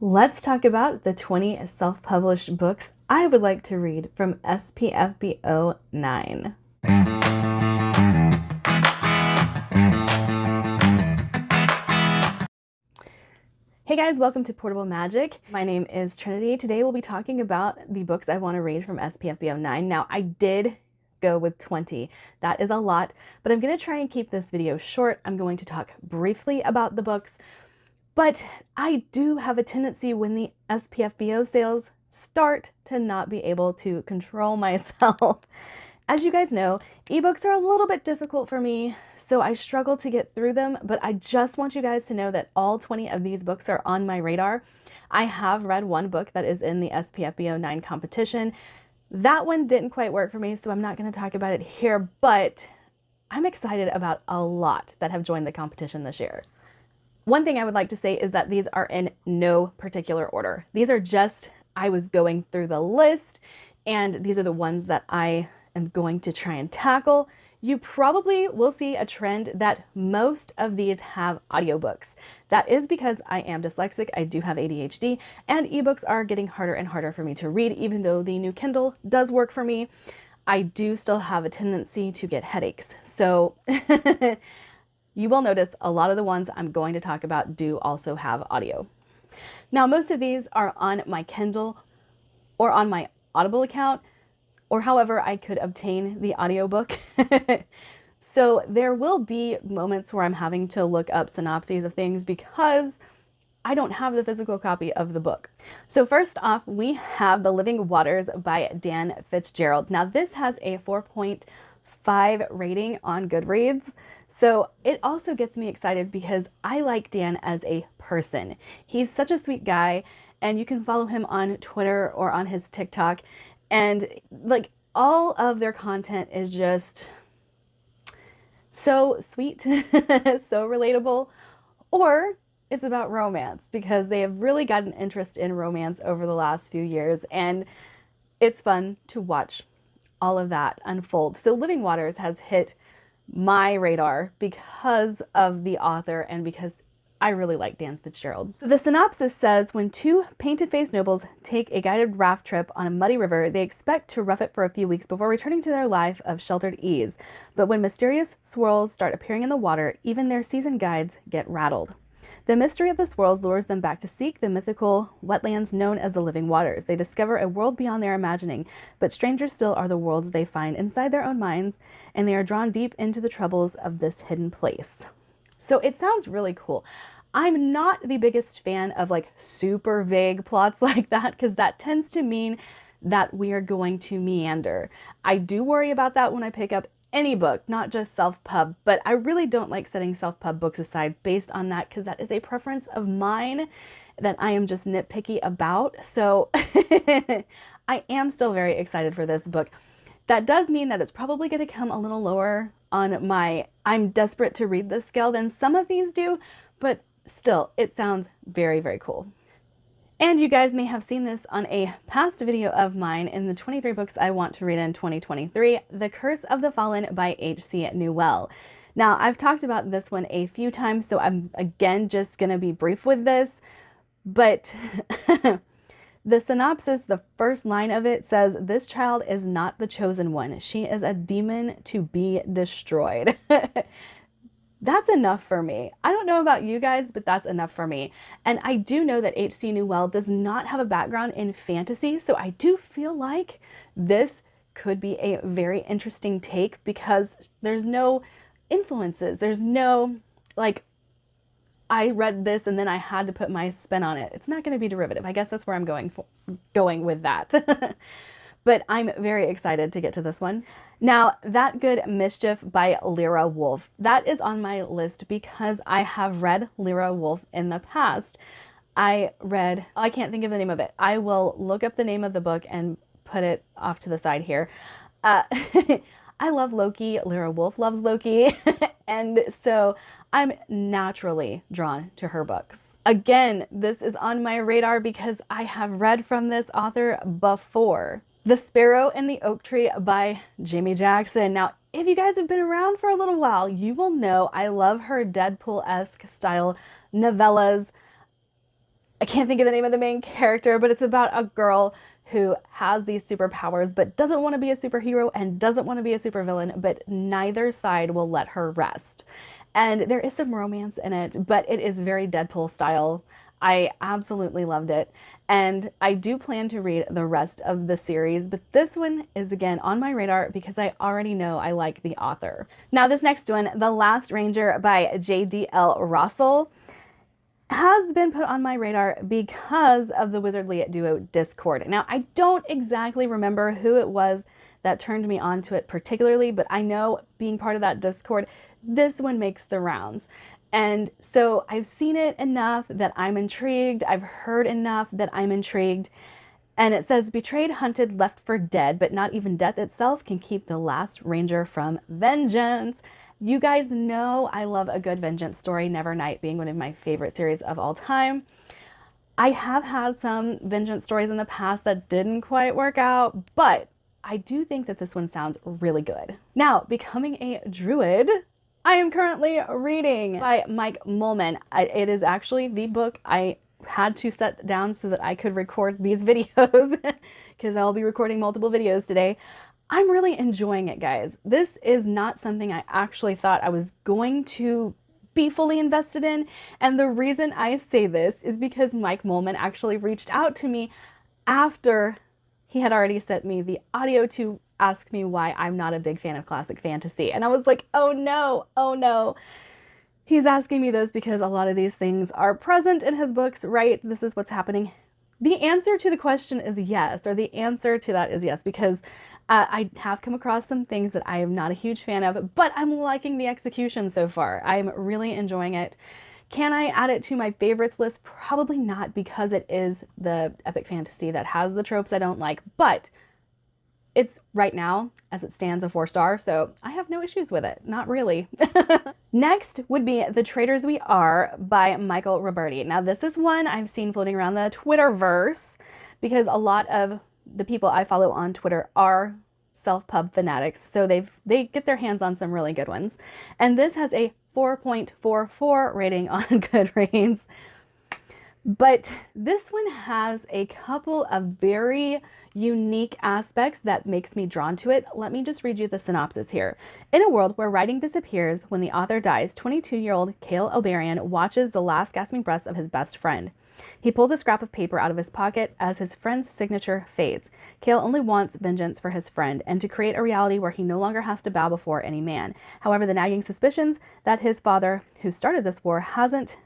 Let's talk about the 20 self-published books I would like to read from SPFBO 9. Hey guys, welcome to Portable Magic. My name is Trinity. Today we'll be talking about the books I want to read from SPFBO 9. Now, I did go with 20. That is a lot, but I'm going to try and keep this video short. I'm going to talk briefly about the books. But I do have a tendency when the SPFBO sales start to not be able to control myself. As you guys know, ebooks are a little bit difficult for me, so I struggle to get through them, but I just want you guys to know that all 20 of these books are on my radar. I have read one book that is in the SPFBO 9 competition. That one didn't quite work for me, so I'm not going to talk about it here, but I'm excited about a lot that have joined the competition this year. One thing I would like to say is that these are in no particular order. These are just, I was going through the list, and these are the ones that I am going to try and tackle. You probably will see a trend that most of these have audiobooks. That is because I am dyslexic, I do have ADHD, and ebooks are getting harder and harder for me to read, even though the new Kindle does work for me. I do still have a tendency to get headaches. So you will notice a lot of the ones I'm going to talk about do also have audio. Now, most of these are on my Kindle or on my Audible account, or however I could obtain the audiobook. So there will be moments where I'm having to look up synopses of things because I don't have the physical copy of the book. So first off, we have The Living Waters by Dan Fitzgerald. Now this has a 4.5 rating on Goodreads. So it also gets me excited because I like Dan as a person. He's such a sweet guy, and you can follow him on Twitter or on his TikTok, and like all of their content is just so sweet, so relatable, or it's about romance because they have really got an interest in romance over the last few years, and it's fun to watch all of that unfold. So Living Waters has hit my radar because of the author and because I really like Dan Fitzgerald. So the synopsis says, when two painted-faced nobles take a guided raft trip on a muddy river, they expect to rough it for a few weeks before returning to their life of sheltered ease. But when mysterious swirls start appearing in the water, even their seasoned guides get rattled. The mystery of the swirls lures them back to seek the mythical wetlands known as the Living Waters. They discover a world beyond their imagining, but stranger still are the worlds they find inside their own minds, and they are drawn deep into the troubles of this hidden place. So it sounds really cool. I'm not the biggest fan of like super vague plots like that because that tends to mean that we are going to meander. I do worry about that when I pick up any book, not just self-pub, but I really don't like setting self-pub books aside based on that because that is a preference of mine that I am just nitpicky about. So I am still very excited for this book. That does mean that it's probably going to come a little lower on my I'm desperate to read this scale than some of these do, but still, it sounds very, very cool. And you guys may have seen this on a past video of mine in the 23 books I want to read in 2023, The Curse of the Fallen by H.C. Newell. Now, I've talked about this one a few times, so I'm again just going to be brief with this, but the synopsis, the first line of it says, "This child is not the chosen one. She is a demon to be destroyed." That's enough for me. I don't know about you guys, but that's enough for me. And I do know that H.C. Newell does not have a background in fantasy, so I do feel like this could be a very interesting take because there's no influences. There's no, like, I read this and then I had to put my spin on it. It's not going to be derivative. I guess that's where I'm going with that. But I'm very excited to get to this one. Now, That Good Mischief by Lyra Wolf. That is on my list because I have read Lyra Wolf in the past. I can't think of the name of it. I will look up the name of the book and put it off to the side here. I love Loki. Lyra Wolf loves Loki. And so I'm naturally drawn to her books. Again, this is on my radar because I have read from this author before. The Sparrow and the Oak Tree by Jamie Jackson. Now, if you guys have been around for a little while, you will know I love her Deadpool-esque style novellas. I can't think of the name of the main character, but it's about a girl who has these superpowers but doesn't want to be a superhero and doesn't want to be a supervillain, but neither side will let her rest. And there is some romance in it, but it is very Deadpool style. I absolutely loved it. And I do plan to read the rest of the series, but this one is again on my radar because I already know I like the author. Now this next one, The Last Ranger by J.D.L. Russell, has been put on my radar because of the Wizardly Duo Discord. Now, I don't exactly remember who it was that turned me on to it particularly, but I know being part of that Discord, this one makes the rounds. And so I've seen it enough that I'm intrigued. I've heard enough that I'm intrigued. And it says, betrayed, hunted, left for dead, but not even death itself can keep the last ranger from vengeance. You guys know I love a good vengeance story, Nevernight being one of my favorite series of all time. I have had some vengeance stories in the past that didn't quite work out, but I do think that this one sounds really good. Now, Becoming a Druid, I am currently reading by Mike Moleman. It is actually the book I had to set down so that I could record these videos because I'll be recording multiple videos today. I'm really enjoying it, guys. This is not something I actually thought I was going to be fully invested in. And the reason I say this is because Mike Moleman actually reached out to me after he had already sent me the audio to ask me why I'm not a big fan of classic fantasy. And I was like, oh no, oh no. He's asking me this because a lot of these things are present in his books, right? This is what's happening. The answer to the question is yes, or the answer to that is yes, because I have come across some things that I am not a huge fan of, but I'm liking the execution so far. I'm really enjoying it. Can I add it to my favorites list? Probably not, because it is the epic fantasy that has the tropes I don't like, but it's right now, as it stands, a 4-star, so I have no issues with it. Not really. Next would be The Traitors We Are by Michael Roberti. Now this is one I've seen floating around the Twitterverse because a lot of the people I follow on Twitter are self-pub fanatics, so they get their hands on some really good ones. And this has a 4.44 rating on Goodreads. But this one has a couple of very unique aspects that makes me drawn to it. Let me just read you the synopsis here. In a world where writing disappears when the author dies, 22-year-old Cale O'Barian watches the last gasping breaths of his best friend. He pulls a scrap of paper out of his pocket as his friend's signature fades. Cale only wants vengeance for his friend and to create a reality where he no longer has to bow before any man. However, the nagging suspicions that his father, who started this war, hasn't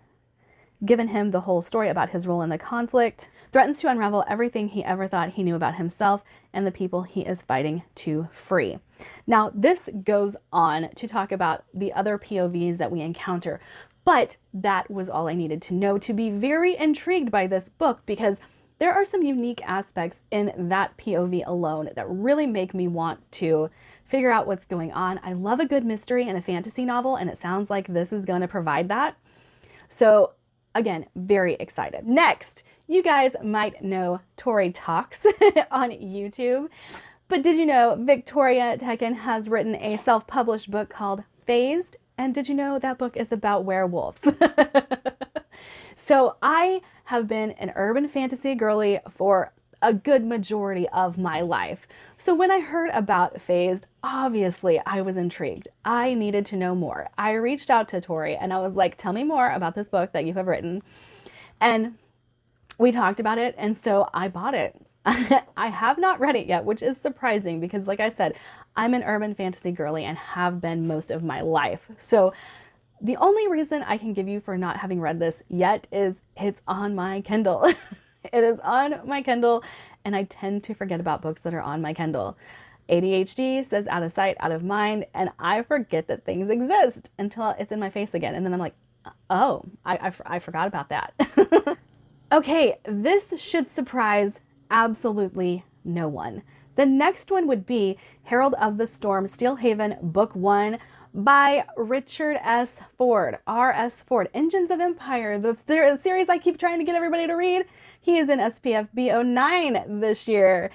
given him the whole story about his role in the conflict, threatens to unravel everything he ever thought he knew about himself and the people he is fighting to free. Now, this goes on to talk about the other POVs that we encounter, but that was all I needed to know to be very intrigued by this book, because there are some unique aspects in that POV alone that really make me want to figure out what's going on. I love a good mystery in a fantasy novel, and it sounds like this is going to provide that. So again, very excited. Next, you guys might know Tori Talks on YouTube, but did you know Victoria Tekken has written a self-published book called Phased? And did you know that book is about werewolves? So I have been an urban fantasy girly for a good majority of my life. So when I heard about Phased, obviously I was intrigued. I needed to know more. I reached out to Tori and I was like, tell me more about this book that you have written. And we talked about it, and so I bought it. I have not read it yet, which is surprising because, like I said, I'm an urban fantasy girly and have been most of my life. So the only reason I can give you for not having read this yet is it's on my Kindle. It is on my Kindle, and I tend to forget about books that are on my Kindle. ADHD says out of sight, out of mind, and I forget that things exist until it's in my face again. And then I'm like, oh, I forgot about that. Okay, this should surprise absolutely no one. The next one would be Herald of the Storm, Steelhaven, Book 1 by Richard S. Ford, R.S. Ford, Engines of Empire, the series I keep trying to get everybody to read. He is in SPFBO 9 this year.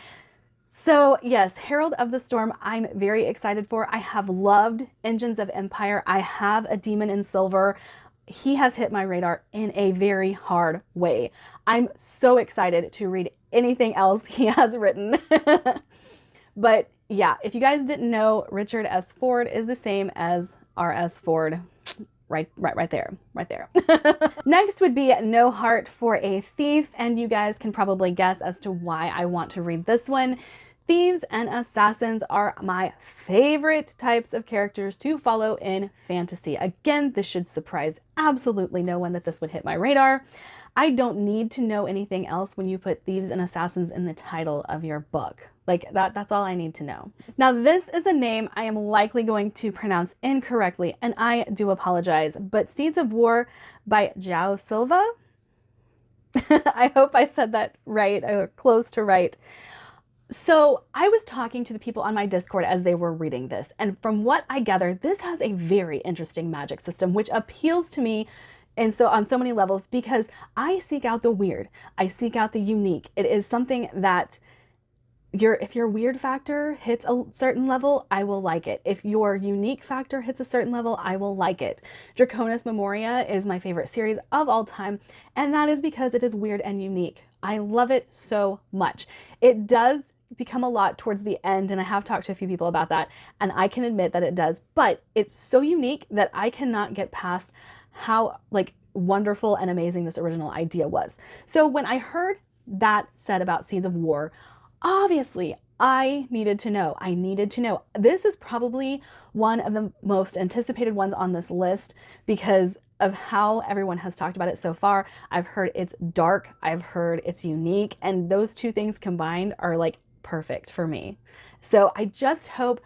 So yes, Herald of the Storm, I'm very excited for. I have loved Engines of Empire. I have a Demon in Silver. he has hit my radar in a very hard way. I'm so excited to read anything else he has written. But yeah, if you guys didn't know, Richard S. Ford is the same as R.S. Ford. Right there. Next would be No Heart for a Thief, and you guys can probably guess as to why I want to read this one. Thieves and assassins are my favorite types of characters to follow in fantasy. Again, this should surprise absolutely no one that this would hit my radar. I don't need to know anything else when you put thieves and assassins in the title of your book. Like that's all I need to know. Now, this is a name I am likely going to pronounce incorrectly, and I do apologize, but Seeds of War by João Silva. I hope I said that right, or close to right. So I was talking to the people on my Discord as they were reading this, and from what I gather, this has a very interesting magic system, which appeals to me and so on so many levels, because I seek out the weird. I seek out the unique. It is something that if your weird factor hits a certain level, I will like it. If your unique factor hits a certain level, I will like it. Draconis Memoria is my favorite series of all time, and that is because it is weird and unique. I love it so much. It does become a lot towards the end, and I have talked to a few people about that, and I can admit that it does, but it's so unique that I cannot get past how like wonderful and amazing this original idea was. So when I heard that said about Seeds of War, obviously I needed to know. This is probably one of the most anticipated ones on this list because of how everyone has talked about it so far. I've heard it's dark, I've heard it's unique, and those two things combined are like perfect for me. So I just hope,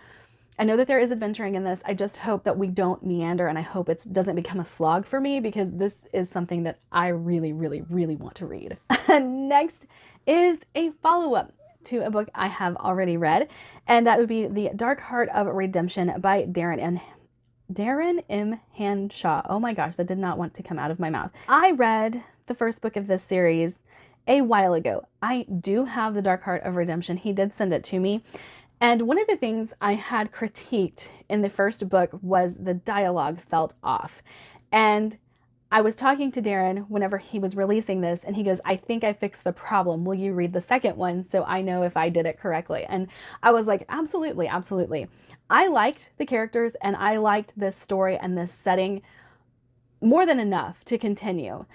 I know that there is adventuring in this. I just hope that we don't meander, and I hope it doesn't become a slog for me, because this is something that I really, really, really want to read. Next is a follow-up to a book I have already read, and that would be The Dark Heart of Redemption by Darren M. Hanshaw. Oh my gosh, that did not want to come out of my mouth. I read the first book of this series a while ago. I do have The Dark Heart of Redemption. He did send it to me. And one of the things I had critiqued in the first book was the dialogue felt off. And I was talking to Darren whenever he was releasing this, and he goes, I think I fixed the problem. Will you read the second one so I know if I did it correctly? And I was like, absolutely, absolutely. I liked the characters, and I liked this story and this setting more than enough to continue.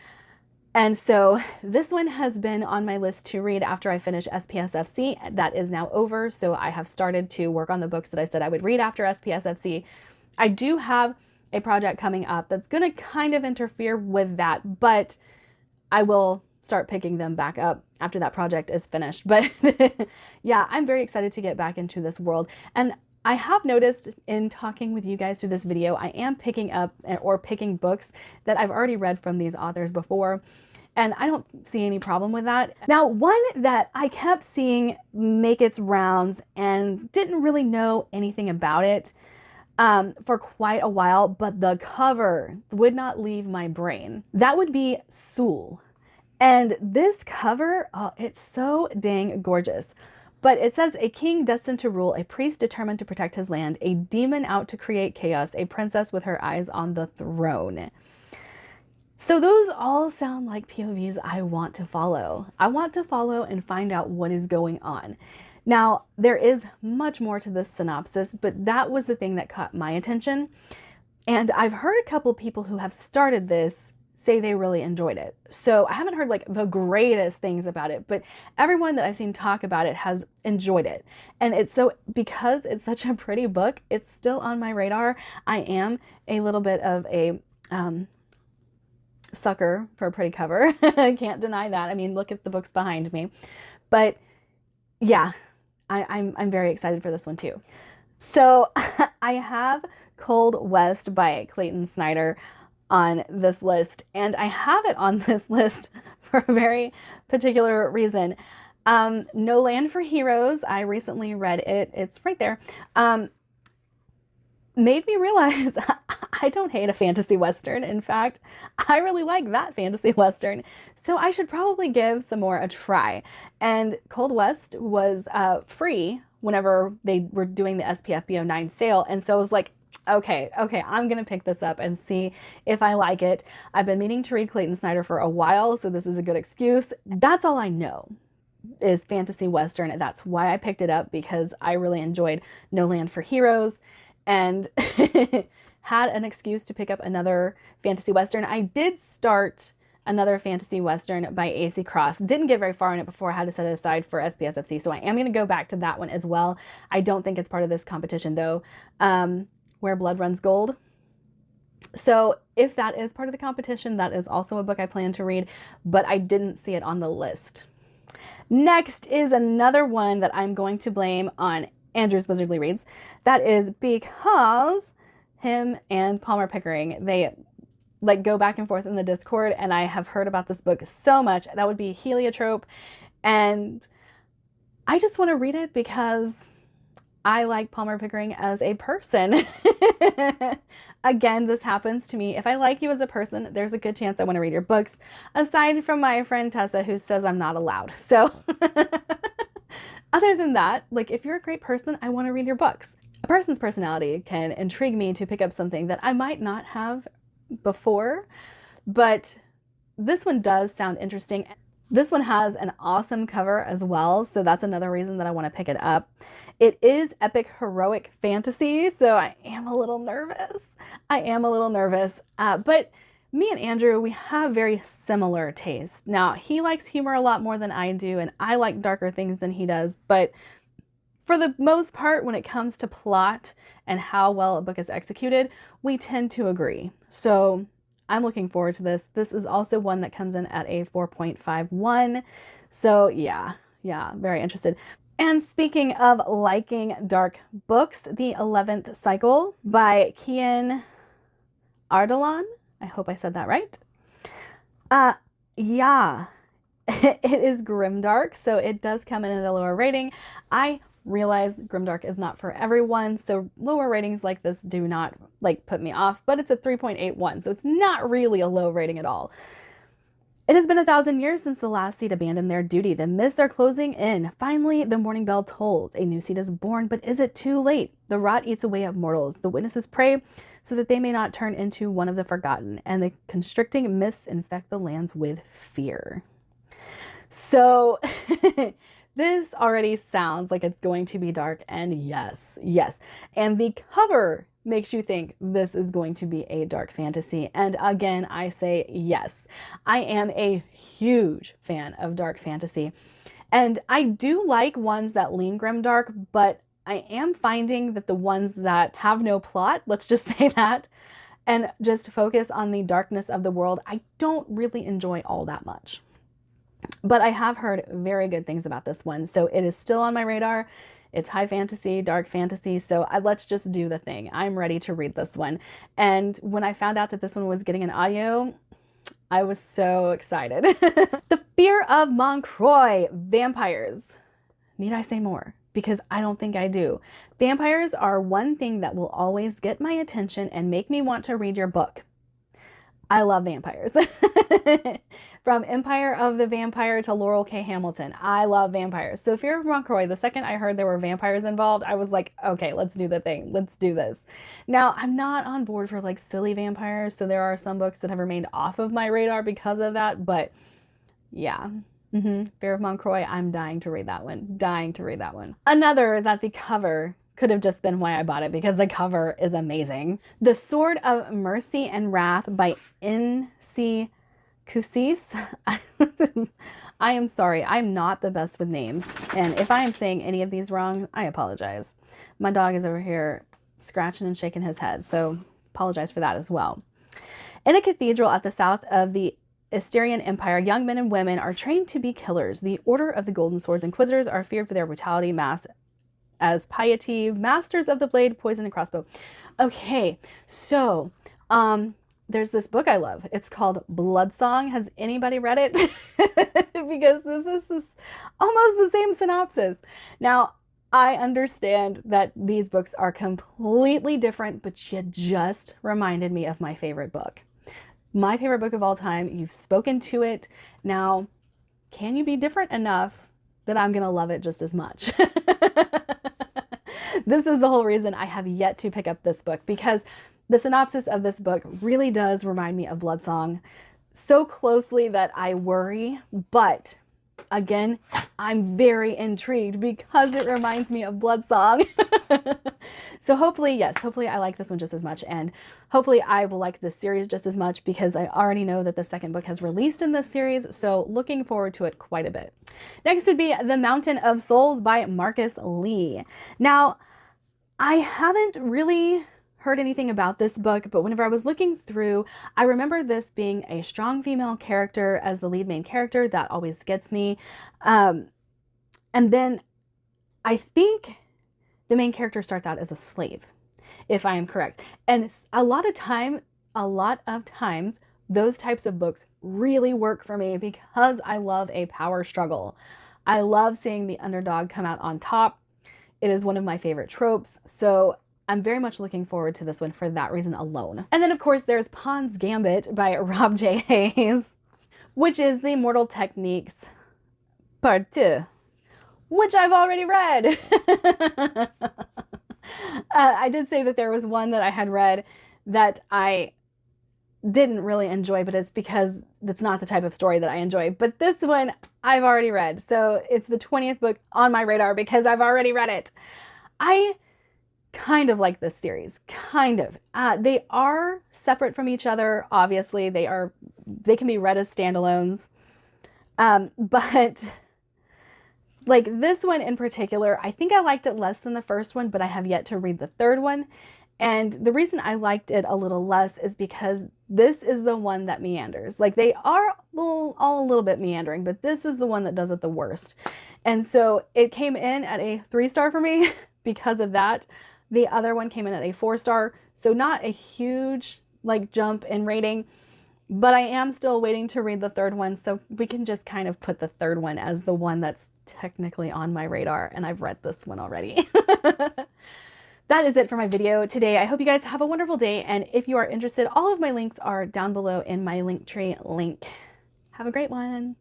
And so this one has been on my list to read after I finish SPSFC. That is now over, so I have started to work on the books that I said I would read after SPSFC. I do have a project coming up that's going to kind of interfere with that, but I will start picking them back up after that project is finished. But yeah, I'm very excited to get back into this world. And I have noticed in talking with you guys through this video, I am picking up or picking books that I've already read from these authors before, and I don't see any problem with that. Now, one that I kept seeing make its rounds and didn't really know anything about it for quite a while, but the cover would not leave my brain. That would be Sewell. And this cover, oh, it's so dang gorgeous. But it says, a king destined to rule, a priest determined to protect his land, a demon out to create chaos, a princess with her eyes on the throne. So those all sound like POVs I want to follow. I want to follow and find out what is going on. Now, there is much more to this synopsis, but that was the thing that caught my attention. And I've heard a couple people who have started this say they really enjoyed it. So I haven't heard like the greatest things about it, but everyone that I've seen talk about it has enjoyed it. And it's so, because it's such a pretty book, it's still on my radar. I am a little bit of a sucker for a pretty cover. I can't deny that. I mean, look at the books behind me. But yeah, I'm very excited for this one too. So I have Cold West by Clayton Snyder on this list, and I have it on this list for a very particular reason. No Land for Heroes, I recently read it, it's right there, made me realize I don't hate a fantasy western. In fact, I really like that fantasy western, so I should probably give some more a try. And Cold West was free whenever they were doing the SPFBO 9 sale, and so I was like, okay, I'm gonna pick this up and see if I like it. I've been meaning to read Clayton Snyder for a while, so this is a good excuse. That's all I know is fantasy Western. That's why I picked it up, because I really enjoyed No Land for Heroes and had an excuse to pick up another fantasy Western. I did start another fantasy Western by AC Cross. Didn't get very far in it before I had to set it aside for SPSFC, so I am going to go back to that one as well. I don't think it's part of this competition though. Where Blood Runs Gold. So if that is part of the competition, that is also a book I plan to read, but I didn't see it on the list. Next is another one that I'm going to blame on Andrew's Wizardly Reads. That is because him and Palmer Pickering, they like go back and forth in the Discord, and I have heard about this book so much. That would be Heliotrope, and I just want to read it because I like Palmer Pickering as a person. Again, this happens to me. If I like you as a person, there's a good chance I want to read your books, aside from my friend Tessa, who says I'm not allowed. So other than that, like, if you're a great person, I want to read your books. A person's personality can intrigue me to pick up something that I might not have before, but this one does sound interesting. This one has an awesome cover as well, so that's another reason that I want to pick it up. It is epic heroic fantasy, so I am a little nervous. But me and Andrew, we have very similar tastes. Now, he likes humor a lot more than I do, and I like darker things than he does, but for the most part, when it comes to plot and how well a book is executed, we tend to agree. So I'm looking forward to this. This is also one that comes in at a 4.51. So yeah, very interested. And speaking of liking dark books, The 11th Cycle by Kian Ardalan. I hope I said that right. Yeah, it is grimdark, so it does come in at a lower rating. I realize grimdark is not for everyone, so lower ratings like this do not like put me off, but it's a 3.81, so it's not really a low rating at all. It has been 1,000 years since the last seed abandoned their duty. The mists are closing in. Finally, the morning bell tolls. A new seed is born, but is it too late? The rot eats away at mortals. The witnesses pray so that they may not turn into one of the forgotten, and the constricting mists infect the lands with fear. So this already sounds like it's going to be dark, and yes. And the cover makes you think this is going to be a dark fantasy. And again, I say yes. I am a huge fan of dark fantasy. And I do like ones that lean grimdark, but I am finding that the ones that have no plot, let's just say that, and just focus on the darkness of the world, I don't really enjoy all that much. But I have heard very good things about this one, so it is still on my radar. It's high fantasy, dark fantasy, so let's just do the thing. I'm ready to read this one. And when I found out that this one was getting an audio, I was so excited. The Fear of Moncroy, vampires. Need I say more? Because I don't think I do. Vampires are one thing that will always get my attention and make me want to read your book. I love vampires. From Empire of the Vampire to Laurel K. Hamilton, I love vampires. So Fear of Moncroy, the second I heard there were vampires involved, I was like, okay, let's do the thing. Let's do this. Now, I'm not on board for like silly vampires, so there are some books that have remained off of my radar because of that, but yeah. Fear of Moncroy, I'm dying to read that one. Another that the cover could have just been why I bought it, because the cover is amazing. The Sword of Mercy and Wrath by N.C. Kusis. I am sorry, I'm not the best with names, and if I am saying any of these wrong, I apologize. My dog is over here scratching and shaking his head, so apologize for that as well. In a cathedral at the south of the Asterian Empire, young men and women are trained to be killers. The Order of the Golden Swords Inquisitors are feared for their brutality, mass as piety, masters of the blade, poison, and crossbow. Okay, so there's this book I love. It's called Bloodsong. Has anybody read it? Because this is almost the same synopsis. Now, I understand that these books are completely different, but you just reminded me of my favorite book. My favorite book of all time. You've spoken to it. Now, can you be different enough that I'm going to love it just as much? This is the whole reason I have yet to pick up this book, because the synopsis of this book really does remind me of Bloodsong so closely that I worry, but again, I'm very intrigued because it reminds me of Bloodsong. So hopefully, yes, hopefully I like this one just as much, and hopefully I will like this series just as much, because I already know that the second book has released in this series, so looking forward to it quite a bit. Next would be The Mountain of Souls by Marcus Lee. Now, I haven't really heard anything about this book, but whenever I was looking through, I remember this being a strong female character as the lead main character. That always gets me. And then I think the main character starts out as a slave, if I am correct. And a lot of times, those types of books really work for me because I love a power struggle. I love seeing the underdog come out on top. It is one of my favorite tropes. So I'm very much looking forward to this one for that reason alone. And then of course there's Pon Gambit by Rob J. Hayes, which is the Immortal Techniques Part 2, which I've already read. I did say that there was one that I had read that I didn't really enjoy, but it's because it's not the type of story that I enjoy. But this one I've already read. So it's the 20th book on my radar because I've already read it. I kind of like this series, kind of. They are separate from each other. Obviously, they can be read as standalones. But like this one in particular, I think I liked it less than the first one, but I have yet to read the third one. And the reason I liked it a little less is because this is the one that meanders. Like they are all a little bit meandering, but this is the one that does it the worst. And so it came in at a 3-star for me because of that. The other one came in at a 4-star. So not a huge like jump in rating, but I am still waiting to read the third one. So we can just kind of put the third one as the one that's technically on my radar. And I've read this one already. That is it for my video today. I hope you guys have a wonderful day. And if you are interested, all of my links are down below in my Linktree link. Have a great one.